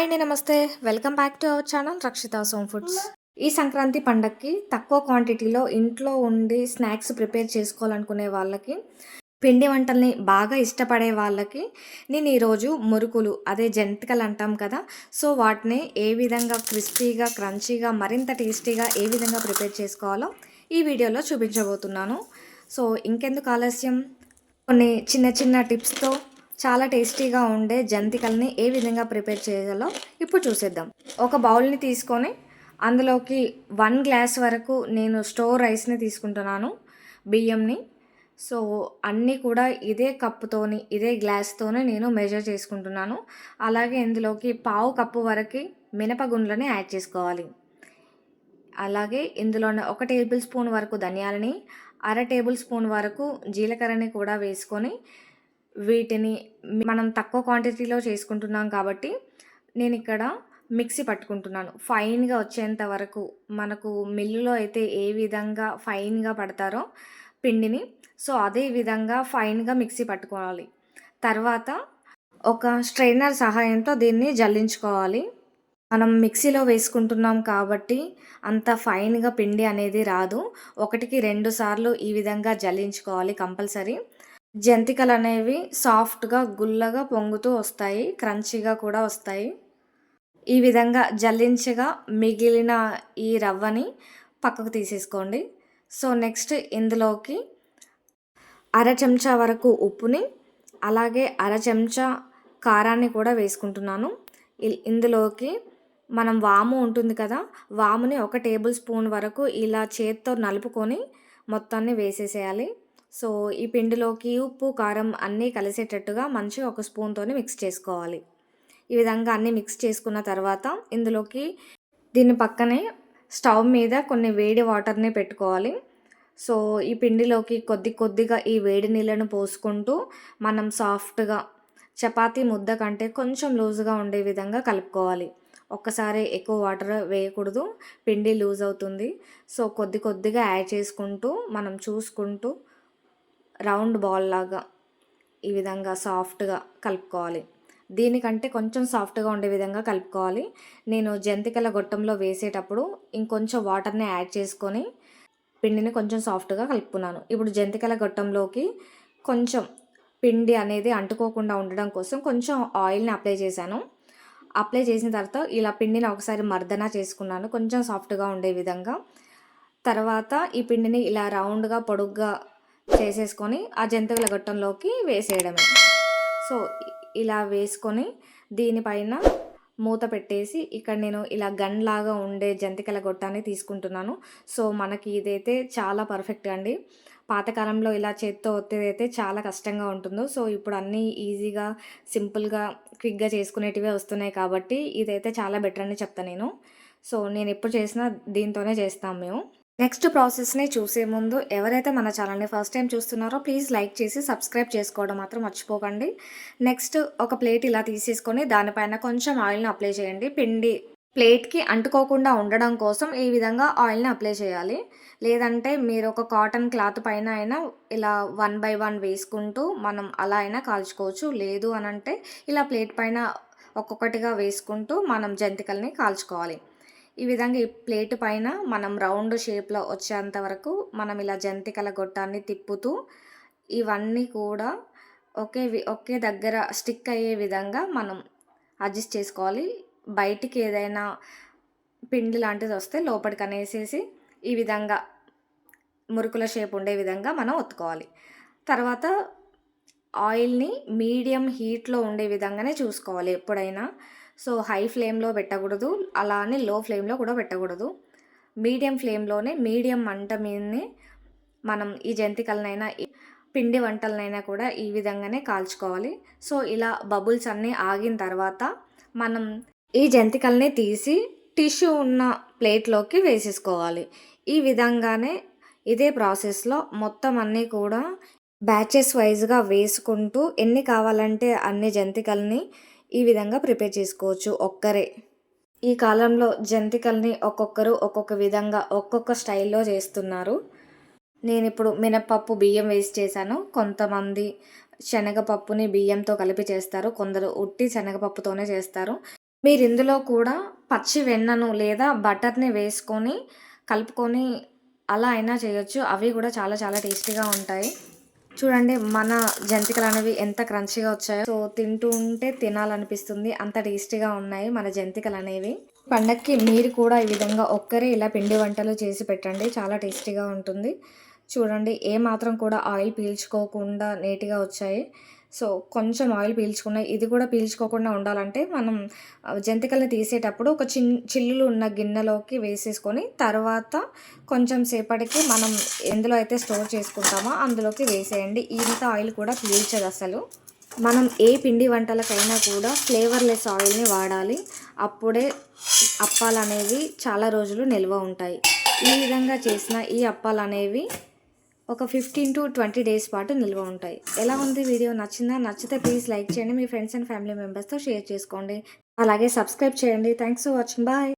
Hi అండి. నమస్తే. Welcome back to our channel Rakshitha's home foods. ఈ సంక్రాంతి పండగకి తక్కువ క్వాంటిటీలో ఇంట్లో ఉండి స్నాక్స్ ప్రిపేర్ చేసుకోవాలనుకునే వాళ్ళకి, పిండి వంటల్ని బాగా ఇష్టపడే వాళ్ళకి నేను ఈరోజు మురుకులు అదే జంతికలు అంటాం కదా! సో, వాటిని ఏ విధంగా క్రిస్పీగా, క్రంచీగా మరింత టేస్టీగా ఏ విధంగా ప్రిపేర్ చేసుకోవాలో ఈ వీడియోలో చూపించబోతున్నాను. సో, ఇంకెందుకు ఆలస్యం, కొన్ని చిన్న చిన్న టిప్స్‌తో చాలా టేస్టీగా ఉండే జంతికల్ని ఏ విధంగా ప్రిపేర్ చేయాలో ఇప్పుడు చూసేద్దాం. ఒక బౌల్‌ని తీసుకొని అందులోకి 1 గ్లాస్ వరకు నేను స్టోర్ రైస్‌ని తీసుకుంటున్నాను, బియ్యంని. సో, అన్నీ కూడా ఇదే కప్పుతోని, ఇదే గ్లాస్‌తోనే నేను మెజర్ చేసుకుంటున్నాను. అలాగే ఇందులోకి పావు కప్పు వరకి మినపగుండ్లని యాడ్ చేసుకోవాలి. అలాగే ఇందులోనే 1 టేబుల్ స్పూన్ వరకు ధనియాలని, అర టేబుల్ స్పూన్ వరకు జీలకర్రని కూడా వేసుకొని, వీటిని మనం తక్కువ క్వాంటిటీలో చేసుకుంటున్నాం కాబట్టి నేనిక్కడ మిక్సీ పట్టుకుంటున్నాను. ఫైన్‌గా వచ్చేంత వరకు, మనకు మిల్లులో అయితే ఏ విధంగా ఫైన్‌గా పడతారో పిండిని, సో అదే విధంగా ఫైన్‌గా మిక్సీ పట్టుకోవాలి. తర్వాత ఒక స్ట్రైనర్ సహాయంతో దీన్ని జల్లించుకోవాలి. మనం మిక్సీలో వేసుకుంటున్నాం కాబట్టి అంత ఫైన్‌గా పిండి అనేది రాదు. 1కి 2 సార్లు ఈ విధంగా జల్లించుకోవాలి కంపల్సరీ. జంతికలనేవి సాఫ్ట్‌గా, గుల్లగా పొంగుతూ వస్తాయి. క్రంచీగా కూడా వస్తాయి. ఈ విధంగా జల్లించగా మిగిలిన ఈ రవ్వని పక్కకు తీసేసుకోండి. సో, నెక్స్ట్ ఇందులోకి అర చెంచా వరకు ఉప్పుని, అలాగే అర చెంచా కారాన్ని కూడా వేసుకుంటున్నాను. ఇందులోకి మనం వాము ఉంటుంది కదా! వాముని 1 టేబుల్ స్పూన్ వరకు ఇలా చేత్తో నలుపుకొని మొత్తాన్ని వేసేసేయాలి. సో, ఈ పిండిలోకి ఉప్పు, కారం అన్నీ కలిసేటట్టుగా మంచిగా ఒక స్పూన్‌తోని మిక్స్ చేసుకోవాలి. ఈ విధంగా అన్నీ మిక్స్ చేసుకున్న తర్వాత ఇందులోకి దీని పక్కనే స్టవ్ మీద కొన్ని వేడి వాటర్‌ని పెట్టుకోవాలి. సో, ఈ పిండిలోకి కొద్దిగా ఈ వేడి నీళ్ళను పోసుకుంటూ మనం సాఫ్ట్‌గా చపాతీ ముద్ద కంటే కొంచెం లూజ్‌గా ఉండే విధంగా కలుపుకోవాలి. ఒక్కసారి ఎక్కువ వాటర్ వేయకూడదు, పిండి లూజ్ అవుతుంది. సో, కొద్దిగా యాడ్ చేసుకుంటూ మనం చూసుకుంటూ రౌండ్ బాల్ లాగా ఈ విధంగా సాఫ్ట్‌గా కలుపుకోవాలి. దీనికంటే కొంచెం సాఫ్ట్‌గా ఉండే విధంగా కలుపుకోవాలి. నేను జంతికల గొట్టంలో వేసేటప్పుడు ఇంకొంచెం వాటర్‌ని యాడ్ చేసుకొని పిండిని కొంచెం సాఫ్ట్‌గా కలుపుకున్నాను. ఇప్పుడు జంతికల గొట్టంలోకి కొంచెం పిండి అనేది అంటుకోకుండా ఉండడం కోసం కొంచెం ఆయిల్‌ని అప్లై చేశాను. అప్లై చేసిన తర్వాత ఇలా పిండిని ఒకసారి మర్దన చేసుకున్నాను కొంచెం సాఫ్ట్‌గా ఉండే విధంగా. తర్వాత ఈ పిండిని ఇలా రౌండ్‌గా, పొడుగ్గా చేసేసుకొని ఆ జంతికల గొట్టంలోకి వేసేయడమే. సో, ఇలా వేసుకొని దీనిపైన మూత పెట్టేసి ఇక్కడ నేను ఇలా గన్ లాగా ఉండే జంతికల గొట్టాన్ని తీసుకుంటున్నాను. సో, మనకి ఇదైతే చాలా పర్ఫెక్ట్ అండి. పాతకాలంలో ఇలా చేత్తో ఒత్తేదైతే చాలా కష్టంగా ఉంటుందో, సో ఇప్పుడు అన్నీ ఈజీగా, సింపుల్‌గా, క్విక్‌గా చేసుకునేటివే వస్తున్నాయి కాబట్టి ఇదైతే చాలా బెటర్ అని చెప్తా నేను. సో, నేనెప్పుడు చేసినా దీంతోనే చేస్తాం మేము. నెక్స్ట్ ప్రాసెస్‌ని చూసే ముందు ఎవరైతే మన ఛానల్‌ని ఫస్ట్ టైం చూస్తున్నారో ప్లీజ్ లైక్ చేసి సబ్స్క్రైబ్ చేసుకోవడం మాత్రం మర్చిపోకండి. నెక్స్ట్ ఒక ప్లేట్ ఇలా తీసేసుకొని దానిపైన కొంచెం ఆయిల్‌ని అప్లై చేయండి. పిండి ప్లేట్‌కి అంటుకోకుండా ఉండడం కోసం ఈ విధంగా ఆయిల్‌ని అప్లై చేయాలి. లేదంటే మీరు ఒక కాటన్ క్లాత్ పైన అయినా ఇలా 1 బై 1 వేసుకుంటూ మనం అలా అయినా కాల్చుకోవచ్చు. లేదు అనంటే ఇలా ప్లేట్ పైన ఒక్కొక్కటిగా వేసుకుంటూ మనం జంతికల్ని కాల్చుకోవాలి. ఈ విధంగా ఈ ప్లేట్ పైన మనం రౌండ్ షేప్‌లో వచ్చేంత వరకు మనం ఇలా జంతికల గొట్టాన్ని తిప్పుతూ ఇవన్నీ కూడా ఒకే దగ్గర స్టిక్ అయ్యే విధంగా మనం అడ్జస్ట్ చేసుకోవాలి. బయటికి ఏదైనా పిండి లాంటిది వస్తే లోపలికి అనేసేసి ఈ విధంగా మురుకుల షేప్ ఉండే విధంగా మనం ఒత్తుకోవాలి. తర్వాత ఆయిల్‌ని మీడియం హీట్‌లో ఉండే విధంగానే చూసుకోవాలి ఎప్పుడైనా. సో, హై ఫ్లేమ్‌లో పెట్టకూడదు, అలా అని లో ఫ్లేమ్‌లో కూడా పెట్టకూడదు. మీడియం ఫ్లేమ్‌లోనే మీడియం మంట మీదనే మనం ఈ జంతికలనైనా, ఈ పిండి వంటలనైనా కూడా ఈ విధంగానే కాల్చుకోవాలి. సో, ఇలా బబుల్స్ అన్నీ ఆగిన తర్వాత మనం ఈ జంతికల్ని తీసి టిష్యూ ఉన్న ప్లేట్‌లోకి వేసేసుకోవాలి. ఈ విధంగానే ఇదే ప్రాసెస్‌లో మొత్తం అన్నీ కూడా బ్యాచెస్ వైస్‌గా వేసుకుంటూ ఎన్ని కావాలంటే అన్ని జంతికల్ని ఈ విధంగా ప్రిపేర్ చేసుకోవచ్చు ఒక్కరే. ఈ కాలంలో జంతికల్ని ఒక్కొక్కరు ఒక్కొక్క విధంగా, ఒక్కొక్క స్టైల్‌లో చేస్తున్నారు. నేనిప్పుడు మినపప్పు, బియ్యం వేసి చేశాను. కొంతమంది శనగపప్పుని బియ్యంతో కలిపి చేస్తారు. కొందరు ఉట్టి శనగపప్పుతోనే చేస్తారు. మీరు ఇందులో కూడా పచ్చి వెన్నను లేదా బటర్‌ని వేసుకొని, కలుపుకొని అలా అయినా చేయొచ్చు. అవి గూడా చాలా చాలా టేస్టీగా ఉంటాయి. చూడండి మన జంతికలనేవి ఎంత క్రంచీగా వచ్చాయో. సో, తింటూ ఉంటే తినాలనిపిస్తుంది. అంత టేస్టీగా ఉన్నాయి మన జంతికలనేవి. పండక్కి మీరు కూడా ఈ విధంగా ఒక్కరే ఇలా పిండి వంటలు చేసి పెట్టండి. చాలా టేస్టీగా ఉంటుంది. చూడండి ఏమాత్రం కూడా ఆయిల్ పీల్చుకోకుండా నీట్‌గా వచ్చాయి. సో, కొంచెం ఆయిల్ పీల్చుకున్నాయి. ఇది కూడా పీల్చుకోకుండా ఉండాలంటే మనం జంతికల్ని తీసేటప్పుడు ఒక చిల్లులు ఉన్న గిన్నెలోకి వేసేసుకొని, తర్వాత కొంచెం సేపటికి మనం ఎందులో అయితే స్టోర్ చేసుకుంటామో అందులోకి వేసేయండి. ఇంత ఆయిల్ కూడా పీల్చదసలు. మనం ఏ పిండి వంటలకైనా కూడా ఫ్లేవర్‌లెస్ ఆయిల్‌ని వాడాలి. అప్పుడే అప్పాలనేవి చాలా రోజులు నిల్వ ఉంటాయి. ఈ విధంగా చేసిన ఈ అప్పాలనేవి ఒక 15-20 డేస్ పాటు నిల్వ ఉంటాయి. ఎలా ఉంది వీడియో నచ్చిందా? నచ్చితే ప్లీజ్ లైక్ చేయండి. మీ ఫ్రెండ్స్ అండ్ ఫ్యామిలీ మెంబర్స్‌తో షేర్ చేసుకోండి. అలాగే సబ్స్క్రైబ్ చేయండి. Thanks for watching. బాయ్.